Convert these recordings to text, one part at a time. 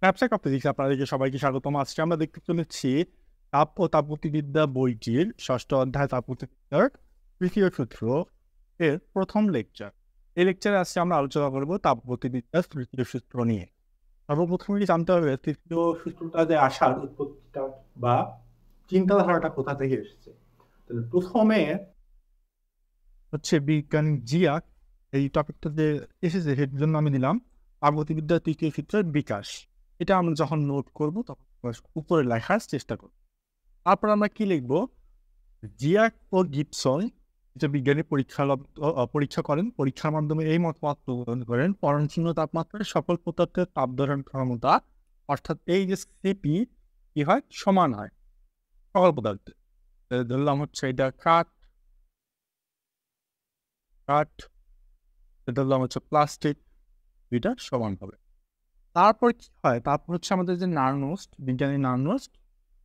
ব্যবসায় কপ্লিক্স আপনাদেরকে সবাইকে স্বাগতম। আজকে আমরা দেখতে চলেছি তাপ ও তাপগতিবিদ্যা বইটির ষষ্ঠ অধ্যায় তাপগতিবিদ্যার তৃতীয় সূত্র এর প্রথম লেকচার। এই লেকচারে আজকে আমরা আলোচনা করব তাপগতিবিদ্যার তৃতীয় সূত্র নিয়ে। সর্বপ্রথমেই জানতে হবে তৃতীয় সূত্রটা যে আসার উৎপত্তিটা বা চিন্তাধারাটা কোথা থেকে এসেছে। তাহলে প্রথমে হচ্ছে বিজ্ঞানী জিয়াক এই টপিকটা যে এসেছে সেটার জন্য আমি দিলাম তাপগতিবিদ্যার তৃতীয় সূত্রের বিকাশ। এটা আমরা যখন নোট করব তখন উপরে লেখার চেষ্টা করব। তারপর আমরা কি লিখব, জিয়াক ও গিবসন যে বিজ্ঞানী পরীক্ষা করেন, পরীক্ষার মাধ্যমে এই মতবাদ প্রদান করেন পরমশূন্য তাপমাত্রায় সকল পদার্থের তাপ ধারণ ক্ষমতা অর্থাৎ এই যে সিপি কি হয় সমান হয় সকল পদার্থে। ধরলাম হচ্ছে এটা কাঠ, ধরলাম হচ্ছে প্লাস্টিক, দুইটা সমান হবে। তারপর কি হয়, তারপর হচ্ছে আমাদের যে নার্নস্ট, বিজ্ঞানী নার্নস্ট,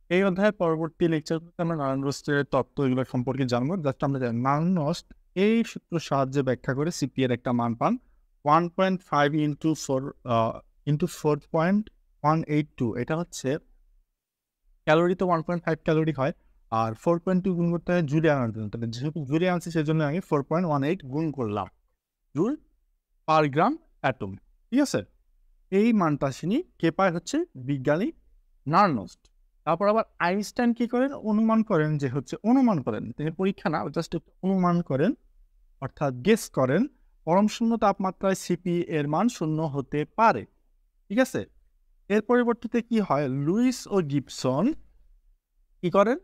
এই অধ্যায়ের পরবর্তী লেকচারগুলোতে আমরা নার্নস্টের তত্ত্ব এগুলো সম্পর্কে জানবো। জাস্ট আমরা জানি নার্নস্ট এই সূত্র সাহায্যে ব্যাখ্যা করে সিপি এর একটা মান পান 1.5 ইন্টু 4.182। এটা হচ্ছে ক্যালোরি, তো 1.5 ক্যালোরি হয়, আর 4.2 গুণ করতে হয় জুলে আনার জন্য। তাহলে যেহেতু জুলে আনছি সেজন্য আমি 4.18 গুণ করলাম জুল পার গ্রাম অ্যাটম। ঠিক আছে, এই মানটা শুনি কে পায় হচ্ছে বিজ্ঞানী নার্নস্ট। তারপর আবার আইনস্টাইন কি করেন, অনুমান করেন যে হচ্ছে, অনুমান করেন তিনি পরীক্ষা না, জাস্ট অনুমান করেন অর্থাৎ গেস করেন পরম শূন্য তাপমাত্রায় সিপি এর মান 0 হতে পারে। ঠিক আছে, এর পরিবর্তে কি হয়, লুইস ও গিবসন কি করেন,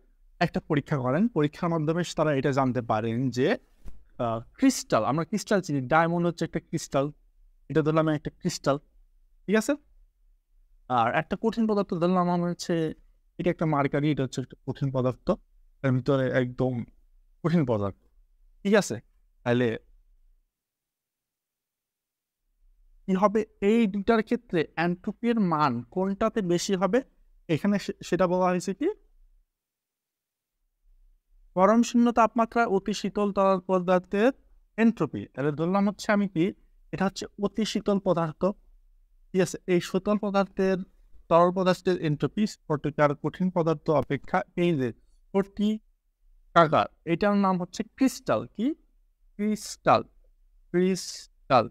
একটা পরীক্ষা করেন। পরীক্ষার মাধ্যমে তারা এটা জানতে পারেন যে ক্রিস্টাল, আমরা ক্রিস্টাল চিনি, ডায়মন্ড হচ্ছে একটা ক্রিস্টাল, এটা ধরলাম একটা ক্রিস্টাল। ঠিক আছে, আর একটা কঠিন পদার্থ ধরলাম আমার হচ্ছে এটা একটা মার্কারি, এটা হচ্ছে একটা কঠিন পদার্থ, এর ভিতরে একদম কঠিন পদার্থ। ঠিক আছে, তাহলে কি হবে, এই দুটার ক্ষেত্রে এন্ট্রপির মান কোনটাতে বেশি হবে, এখানে সেটা বলা হয়েছে কি পরম শূন্য তাপমাত্রা অতি শীতল তরল পদার্থের এন্ট্রপি। তাহলে ধরলাম হচ্ছে আমি কি, এটা হচ্ছে অতি শীতল পদার্থ। ঠিক আছে, এই শীতল পদার্থের তরল পদার্থের এন্ট্রপি স্ফটিকার কঠিন পদার্থ অপেক্ষা এই যে স্ফটিকাকার, এটার নাম হচ্ছে ক্রিস্টাল। কি ক্রিস্টাল, ক্রিস্টাল,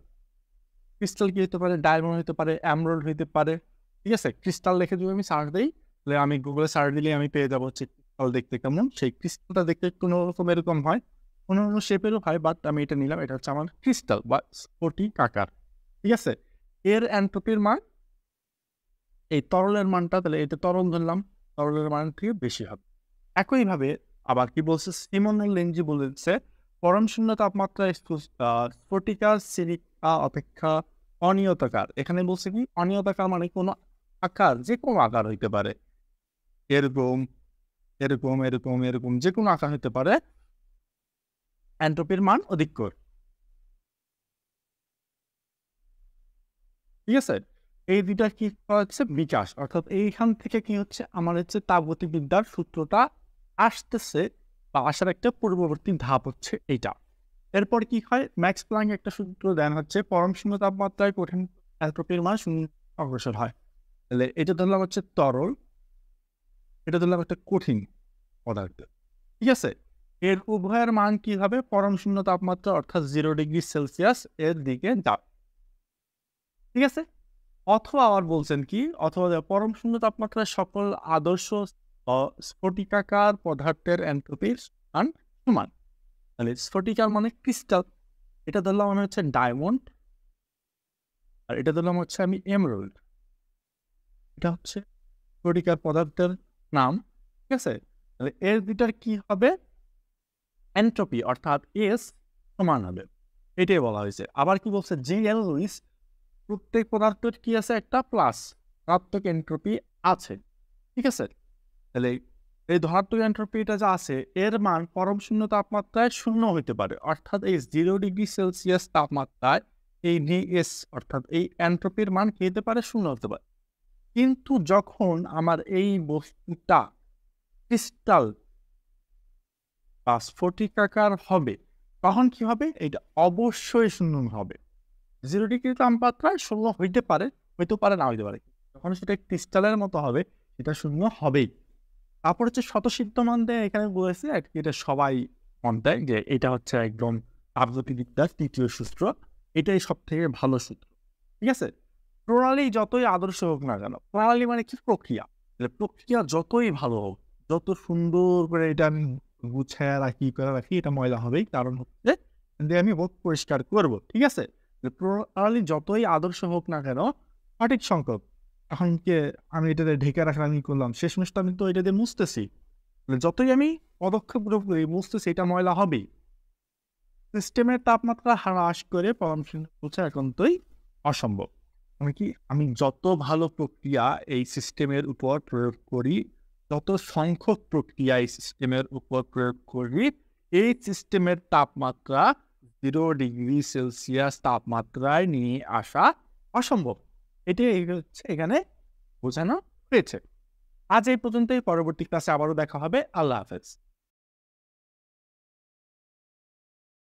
ক্রিস্টাল কি হতে পারে, ডায়মন্ড হতে পারে, এমরাল্ড হতে পারে। ঠিক আছে, ক্রিস্টাল লিখে যদি আমি সার্চ দিই, তাহলে আমি গুগলে সার্চ দিলে আমি পেয়ে যাবো হচ্ছে ক্রিস্টাল দেখতে কেমন। সেই ক্রিস্টালটা দেখতে কোনো রকম এরকম হয়, কোনো শেপেরও হয়, বাট আমি এটা নিলাম, এটা হচ্ছে আমার ক্রিস্টাল বা স্ফটিকাকার। ঠিক আছে, এর এন্ট্রপির মান, এই তরলের মানটা, তাহলে এটা তরল ধরলাম, তরলের মান থেকে বেশি হবে। একইভাবে আবার কি বলছে, সিমোনেল লেঞ্জি বলেছে পরম শূন্য তাপমাত্রায় স্ফটিকার সিলিকা অপেক্ষা অনিয়তাকার। এখানে বলছে কি অনিয়তাকার মানে কোনো আকার, যে কোনো আকার হইতে পারে, এরকম এরকম এরকম এরকম যে কোনো আকার হইতে পারে, এন্ট্রপির মান অধিকতর। ঠিক আছে, এই দুইটা কি হচ্ছে বিকাশ, অর্থাৎ এইখান থেকে কি হচ্ছে আমার হচ্ছে তাপগতিবিদ্যার সূত্রটা আসতেছে বা আসার একটা পূর্ববর্তী ধাপ হচ্ছে এইটা। এরপর কি হয়, ম্যাক্স প্ল্যাঙ্ক একটা সূত্র দেন হচ্ছে পরম শূন্য তাপমাত্রায় কঠিন এন্ট্রপির মান শূন্য অগ্রসর হয়। তাহলে এটা ধরলাম হচ্ছে তরল, এটা ধরলাম একটা কঠিন পদার্থ। ঠিক আছে, এর উভয়ের মান কি হবে, পরম শূন্য তাপমাত্রা অর্থাৎ 0 ডিগ্রি সেলসিয়াস এর দিকে যাবে। ঠিক আছে, অথবা আবার বলছেন কি, অথবা পরম শূন্য তাপমাত্রায় সকল আদর্শ স্ফটিকাকার পদার্থের এন্ট্রপির মান সমান। তাহলে স্ফটিকার মানে ক্রিস্টাল, এটা ধরলাম মানে হচ্ছে ডায়মন্ড, আর এটা ধরলাম হচ্ছে আমি এমরাল্ড, এটা হচ্ছে স্ফটিকার পদার্থের নাম। ঠিক আছে, তাহলে এর দুটার কি হবে, এন্ট্রপি অর্থাৎ এস সমান হবে, এটাই বলা হয়েছে। আবার কি বলছে, জি এল লুইস প্রত্যেক পদার্থের কি আছে, একটা প্লাস ধনাত্মক এন্ট্রপি আছে। ঠিক আছে, তাহলে এই ধনাত্মক এন্ট্রপিটা যা আছে এর মান পরম শূন্য তাপমাত্রায় 0 হইতে পারে, অর্থাৎ এই 0 ডিগ্রি সেলসিয়াস তাপমাত্রায় এই ডিএস অর্থাৎ এই এন্ট্রপির মান কি হতে পারে, 0 হতে পারে। কিন্তু যখন আমার এই বস্তুটা ক্রিস্টাল বা স্ফটিকাকার হবে তখন কি হবে, এটা অবশ্যই 0 হবে। 0 ডিগ্রি তাপমাত্রায় 0 হইতে পারে, হইতে পারে না হইতে পারে, যখন সেটা ক্রিস্টালের মতো হবে সেটা শূন্য হবেই। তারপর হচ্ছে স্বতঃসিদ্ধ মান দেয়, এখানে বলেছে আর কি এটা সবাই মন দেয় যে এটা হচ্ছে একদম তাপগতিবিদ্যার ৩য় সূত্র। এটাই সবথেকে ভালো সূত্র। ঠিক আছে? প্রণালী যতই আদর্শ হোক না কেন, প্রণালী মানে কি? প্রক্রিয়া। তাহলে প্রক্রিয়া যতই ভালো হোক, যত সুন্দর করে এটা আমি গুছায়া রাখি, করে রাখি, এটা ময়লা হবেই। কারণ হচ্ছে যে আমি পরিষ্কার করব। ঠিক আছে? প্রণালী যতই আদর্শ হোক না কেন, সঠিক সংখ্যক। এখন কি আমি এটাতে ঢেকে রাখলাম, আমি করলাম, শেষমেশ তো আমি তো এটা দিয়ে মুছতেছি। যতই আমি পদক্ষেপগুলো করি, মুছতেছি, এটা ময়লা হবেই। সিস্টেমের তাপমাত্রা হ্রাস করে পরমাণু বোঝা একান্তই অসম্ভব। আমি যত ভালো প্রক্রিয়া এই সিস্টেমের উপর প্রয়োগ করি, যত সংখ্যক প্রক্রিয়া এই সিস্টেমের উপর প্রয়োগ করি, এই সিস্টেমের তাপমাত্রা 0°C তাপমাত্রায় নিয়ে আসা অসম্ভব। এটাই হচ্ছে এখানে বোঝানো হয়েছে। আজ এই পর্যন্তই। পরবর্তী ক্লাসে আবারও দেখা হবে। আল্লাহ হাফেজ।